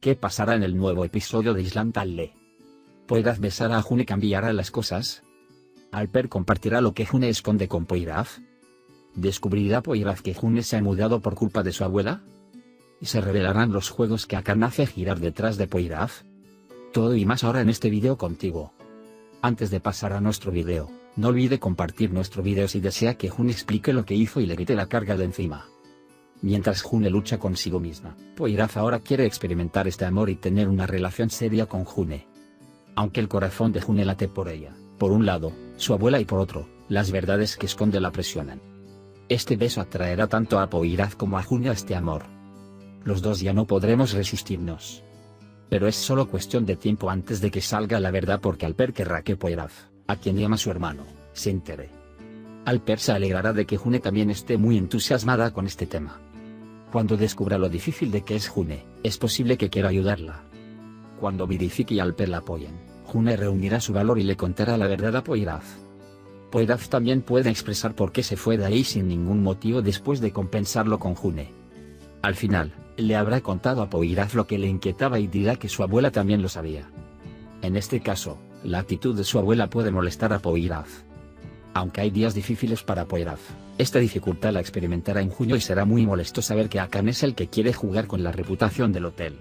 ¿Qué pasará en el nuevo episodio de Island Tale? ¿Podrás besar a June y cambiará las cosas? ¿Alper compartirá lo que June esconde con Poiraf? ¿Descubrirá Poiraf que June se ha mudado por culpa de su abuela? ¿Y se revelarán los juegos que Akan hace girar detrás de Poiraf? Todo y más ahora en este video contigo. Antes de pasar a nuestro video, no olvide compartir nuestro video si desea que June explique lo que hizo y le quite la carga de encima. Mientras June lucha consigo misma, Poiraf ahora quiere experimentar este amor y tener una relación seria con June. Aunque el corazón de June late por ella, por un lado, su abuela y por otro, las verdades que esconde la presionan. Este beso atraerá tanto a Poiraf como a June a este amor. Los dos ya no podremos resistirnos. Pero es solo cuestión de tiempo antes de que salga la verdad, porque Alper querrá que Poiraf, a quien llama su hermano, se entere. Alper se alegrará de que June también esté muy entusiasmada con este tema. Cuando descubra lo difícil de que es June, es posible que quiera ayudarla. Cuando Vidifique y Alper la apoyen, June reunirá su valor y le contará la verdad a Poiraf. Poiraf también puede expresar por qué se fue de ahí sin ningún motivo después de compensarlo con June. Al final, le habrá contado a Poiraf lo que le inquietaba y dirá que su abuela también lo sabía. En este caso, la actitud de su abuela puede molestar a Poiraf. Aunque hay días difíciles para Poiraf, esta dificultad la experimentará en junio y será muy molesto saber que Akan es el que quiere jugar con la reputación del hotel.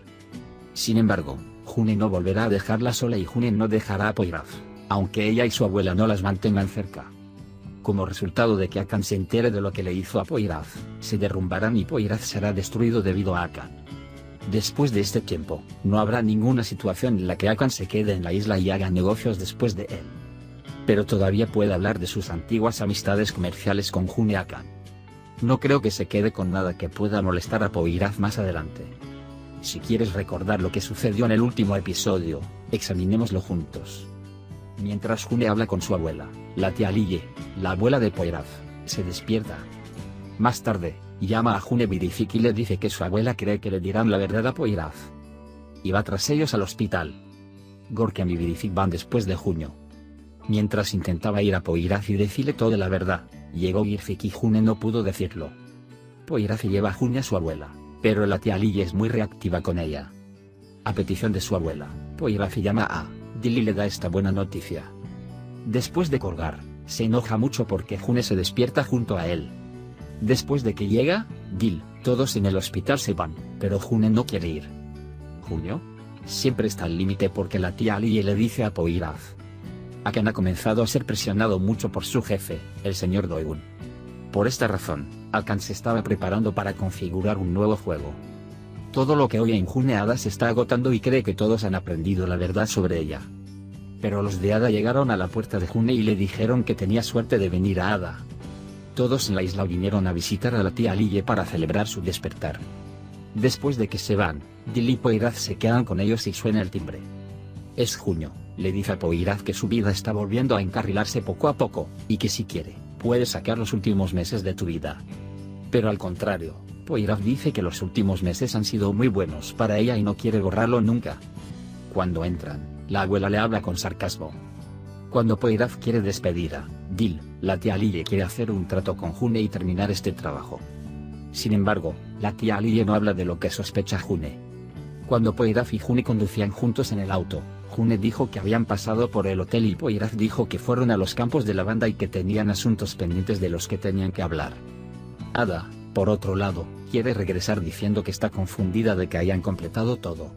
Sin embargo, June no volverá a dejarla sola y June no dejará a Poiraf, aunque ella y su abuela no las mantengan cerca. Como resultado de que Akan se entere de lo que le hizo a Poiraf, se derrumbarán y Poiraf será destruido debido a Akan. Después de este tiempo, no habrá ninguna situación en la que Akan se quede en la isla y haga negocios después de él. Pero todavía puede hablar de sus antiguas amistades comerciales con June y Akan. No creo que se quede con nada que pueda molestar a Poiraf más adelante. Si quieres recordar lo que sucedió en el último episodio, examinémoslo juntos. Mientras June habla con su abuela, la tía Lille, la abuela de Poiraf, se despierta. Más tarde, llama a June Vidifique y le dice que su abuela cree que le dirán la verdad a Poiraf. Y va tras ellos al hospital. Gorken y Vidifique van después de Junio. Mientras intentaba ir a Poiraf y decirle toda la verdad, llegó Girfik y June no pudo decirlo. Poiraf lleva a June a su abuela, pero la tía Lille es muy reactiva con ella. A petición de su abuela, Poiraf llama a Dil y le da esta buena noticia. Después de colgar, se enoja mucho porque June se despierta junto a él. Después de que llega, Dil, todos en el hospital se van, pero June no quiere ir. ¿Junio? Siempre está al límite porque la tía Lille le dice a Poiraf. Akan ha comenzado a ser presionado mucho por su jefe, el señor Doegun. Por esta razón, Akan se estaba preparando para configurar un nuevo juego. Todo lo que oye en June Ada se está agotando y cree que todos han aprendido la verdad sobre ella. Pero los de Ada llegaron a la puerta de June y le dijeron que tenía suerte de venir a Ada. Todos en la isla vinieron a visitar a la tía Lille para celebrar su despertar. Después de que se van, Dil y Poiraf se quedan con ellos y suena el timbre. Es Junio, le dice a Poiraf que su vida está volviendo a encarrilarse poco a poco, y que si quiere, puede sacar los últimos meses de tu vida. Pero al contrario, Poiraf dice que los últimos meses han sido muy buenos para ella y no quiere borrarlo nunca. Cuando entran, la abuela le habla con sarcasmo. Cuando Poiraf quiere despedir a Dil, la tía Lille quiere hacer un trato con June y terminar este trabajo. Sin embargo, la tía Lille no habla de lo que sospecha June. Cuando Poiraf y June conducían juntos en el auto, June dijo que habían pasado por el hotel y Poiraf dijo que fueron a los campos de lavanda y que tenían asuntos pendientes de los que tenían que hablar. Ada, por otro lado, quiere regresar diciendo que está confundida de que hayan completado todo.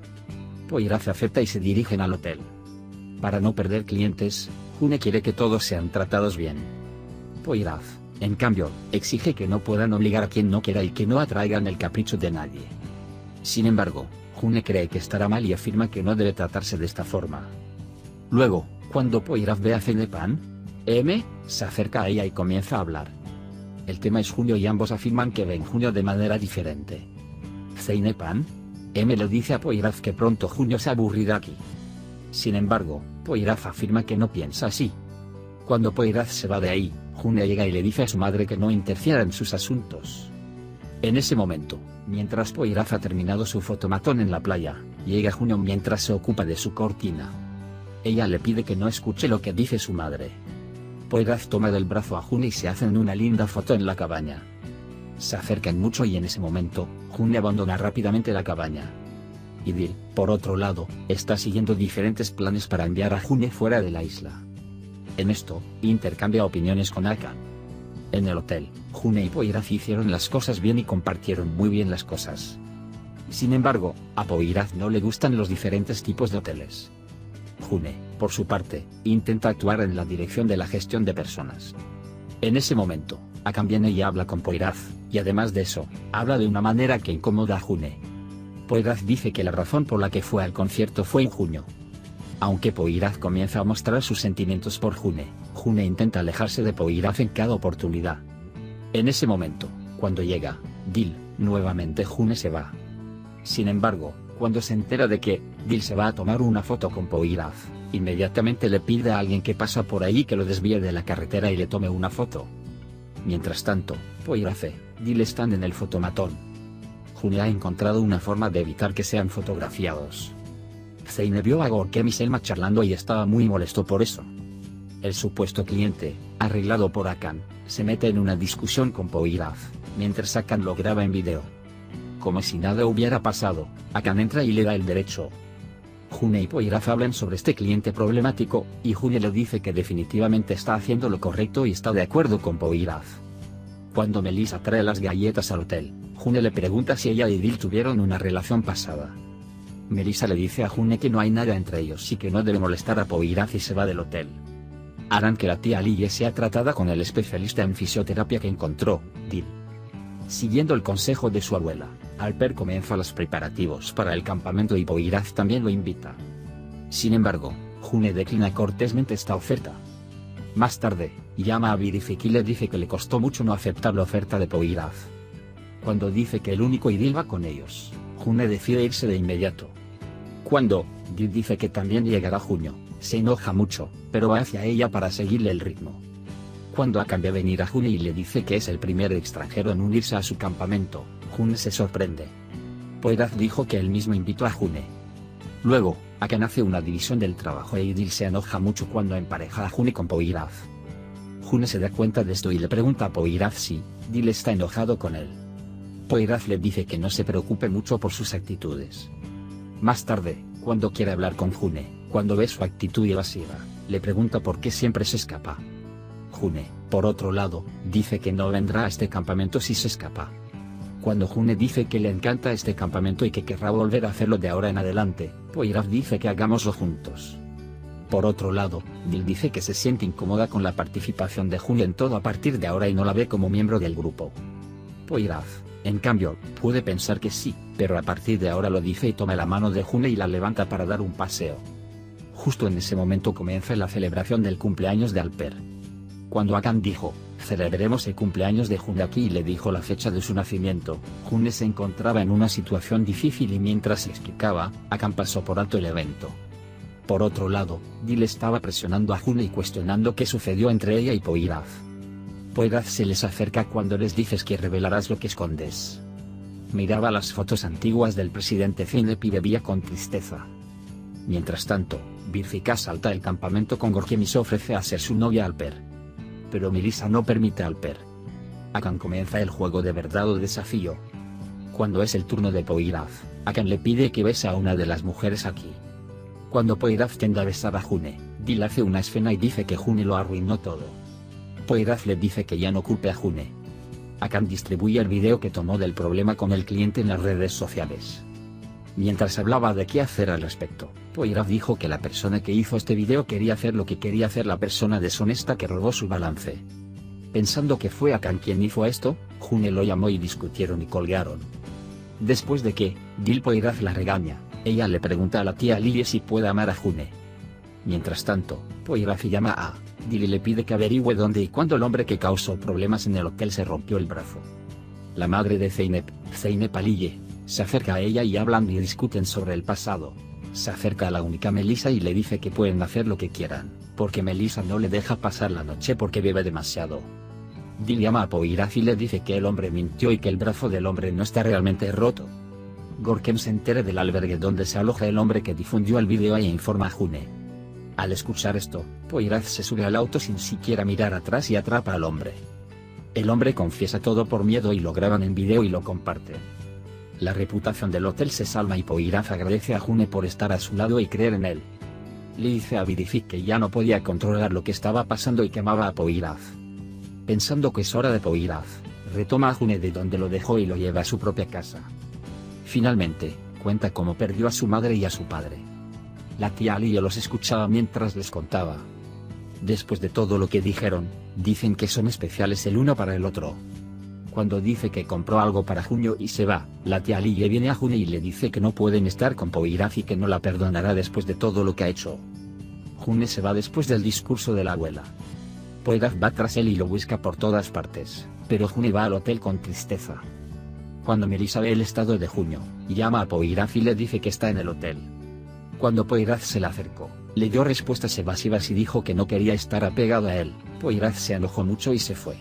Poiraf acepta y se dirigen al hotel. Para no perder clientes, June quiere que todos sean tratados bien. Poiraf, en cambio, exige que no puedan obligar a quien no quiera y que no atraigan el capricho de nadie. Sin embargo, June cree que estará mal y afirma que no debe tratarse de esta forma. Luego, cuando Poiraf ve a Zenepan, se acerca a ella y comienza a hablar. El tema es Junio y ambos afirman que ven Junio de manera diferente. Zenepan, le dice a Poiraf que pronto Junio se aburrirá aquí. Sin embargo, Poiraf afirma que no piensa así. Cuando Poiraf se va de ahí, June llega y le dice a su madre que no interfiera en sus asuntos. En ese momento, mientras Poiraf ha terminado su fotomatón en la playa, llega Junio mientras se ocupa de su cortina. Ella le pide que no escuche lo que dice su madre. Poiraf toma del brazo a June y se hacen una linda foto en la cabaña. Se acercan mucho y en ese momento, June abandona rápidamente la cabaña. y Dil, por otro lado, está siguiendo diferentes planes para enviar a June fuera de la isla. En esto, intercambia opiniones con Akan. En el hotel, June y Poyraz hicieron las cosas bien y compartieron muy bien las cosas. Sin embargo, a Poyraz no le gustan los diferentes tipos de hoteles. June, por su parte, intenta actuar en la dirección de la gestión de personas. En ese momento, Akan viene y habla con Poyraz, y además de eso, habla de una manera que incomoda a June. Poyraz dice que la razón por la que fue al concierto fue en junio. Aunque Poyraz comienza a mostrar sus sentimientos por June, June intenta alejarse de Poyraz en cada oportunidad. En ese momento, cuando llega Dil, nuevamente June se va. Sin embargo, cuando se entera de que Dil se va a tomar una foto con Poyraz, inmediatamente le pide a alguien que pasa por ahí que lo desvíe de la carretera y le tome una foto. Mientras tanto, Poyraz y Dil están en el fotomatón. June ha encontrado una forma de evitar que sean fotografiados. Zeynep vio a Gorkem y Selma charlando y estaba muy molesto por eso. El supuesto cliente, arreglado por Akan, se mete en una discusión con Poyraz, mientras Akan lo graba en video. Como si nada hubiera pasado, Akan entra y le da el derecho. June y Poyraz hablan sobre este cliente problemático, y June le dice que definitivamente está haciendo lo correcto y está de acuerdo con Poyraz. Cuando Melissa trae las galletas al hotel, June le pregunta si ella y Dil tuvieron una relación pasada. Melissa le dice a June que no hay nada entre ellos y que no debe molestar a Poyraz y se va del hotel. Harán que la tía Lily sea tratada con el especialista en fisioterapia que encontró, Dil. Siguiendo el consejo de su abuela, Alper comienza los preparativos para el campamento y Poyraz también lo invita. Sin embargo, June declina cortésmente esta oferta. Más tarde, llama a Birifik y le dice que le costó mucho no aceptar la oferta de Poyraz. Cuando dice que el único y Dil va con ellos, June decide irse de inmediato. Cuando Dil dice que también llegará junio, se enoja mucho, pero va hacia ella para seguirle el ritmo. Cuando Akan ve venir a June y le dice que es el primer extranjero en unirse a su campamento, June se sorprende. Poyraz dijo que él mismo invitó a June. Luego, Akan hace una división del trabajo y Dil se enoja mucho cuando empareja a June con Poyraz. June se da cuenta de esto y le pregunta a Poyraz si Dil está enojado con él. Poyraz le dice que no se preocupe mucho por sus actitudes. Más tarde, cuando quiere hablar con June, cuando ve su actitud evasiva, le pregunta por qué siempre se escapa. June, por otro lado, dice que no vendrá a este campamento si se escapa. Cuando June dice que le encanta este campamento y que querrá volver a hacerlo de ahora en adelante, Poyraz dice que hagámoslo juntos. Por otro lado, Dil dice que se siente incómoda con la participación de June en todo a partir de ahora y no la ve como miembro del grupo. Poyraz, en cambio, puede pensar que sí, pero a partir de ahora lo dice y toma la mano de June y la levanta para dar un paseo. Justo en ese momento comienza la celebración del cumpleaños de Alper. Cuando Akan dijo, celebremos el cumpleaños de June aquí y le dijo la fecha de su nacimiento, June se encontraba en una situación difícil y mientras se explicaba, Akan pasó por alto el evento. Por otro lado, Dil estaba presionando a June y cuestionando qué sucedió entre ella y Poyraz. Poyraz se les acerca cuando les dices que revelarás lo que escondes. Miraba las fotos antiguas del presidente Zeynep y bebía con tristeza. Mientras tanto, Birfika salta el campamento con Gorkem y se ofrece a ser su novia Alper. Pero Melissa no permite a Alper. Akan comienza el juego de verdad o desafío. Cuando es el turno de Poyraz, Akan le pide que bese a una de las mujeres aquí. Cuando Poyraz tiende a besar a June, Dil hace una escena y dice que June lo arruinó todo. Poyraz le dice que ya no culpe a June. Akan distribuye el video que tomó del problema con el cliente en las redes sociales. Mientras hablaba de qué hacer al respecto, Poyraz dijo que la persona que hizo este video quería hacer lo que quería hacer la persona deshonesta que robó su balance. Pensando que fue Akan quien hizo esto, June lo llamó y discutieron y colgaron. Después de que Dil Poyraz la regaña, ella le pregunta a la tía Lily si puede amar a June. Mientras tanto, Poyraz llama a Dil y le pide que averigüe dónde y cuándo el hombre que causó problemas en el hotel se rompió el brazo. La madre de Zeynep Aliye, se acerca a ella y hablan y discuten sobre el pasado. Se acerca a la única Melissa y le dice que pueden hacer lo que quieran, porque Melissa no le deja pasar la noche porque bebe demasiado. Dil llama a Poyraz y le dice que el hombre mintió y que el brazo del hombre no está realmente roto. Gorkem se entera del albergue donde se aloja el hombre que difundió el video e informa a June. Al escuchar esto, Poyraz se sube al auto sin siquiera mirar atrás y atrapa al hombre. El hombre confiesa todo por miedo y lo graban en video y lo comparten. La reputación del hotel se salva y Poiraf agradece a June por estar a su lado y creer en él. Le dice a Verific que ya no podía controlar lo que estaba pasando y que amaba a Poiraf. Pensando que es hora de Poiraf, retoma a June de donde lo dejó y lo lleva a su propia casa. Finalmente, cuenta cómo perdió a su madre y a su padre. La tía Lillo los escuchaba mientras les contaba. Después de todo lo que dijeron, dicen que son especiales el uno para el otro. Cuando dice que compró algo para Junio y se va, la tía Lillo viene a June y le dice que no pueden estar con Poiraf y que no la perdonará después de todo lo que ha hecho. June se va después del discurso de la abuela. Poiraf va tras él y lo busca por todas partes, pero June va al hotel con tristeza. Cuando Melissa ve el estado de Junio, llama a Poiraf y le dice que está en el hotel. Cuando Poiraf se le acercó, le dio respuestas evasivas y dijo que no quería estar apegado a él. Poiraf se enojó mucho y se fue.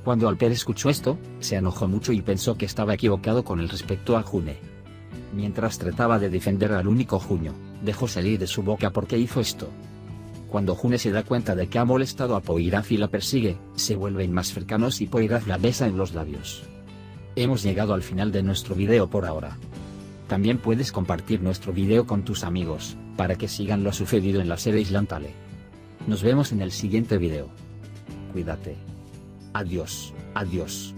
Cuando Alper escuchó esto, se enojó mucho y pensó que estaba equivocado con el respecto a June. Mientras trataba de defender al único Junio, dejó salir de su boca por qué hizo esto. Cuando June se da cuenta de que ha molestado a Poiraf y la persigue, se vuelven más cercanos y Poiraf la besa en los labios. Hemos llegado al final de nuestro video por ahora. También puedes compartir nuestro video con tus amigos, para que sigan lo sucedido en la serie Island Tale. Nos vemos en el siguiente video. Cuídate. Adiós, adiós.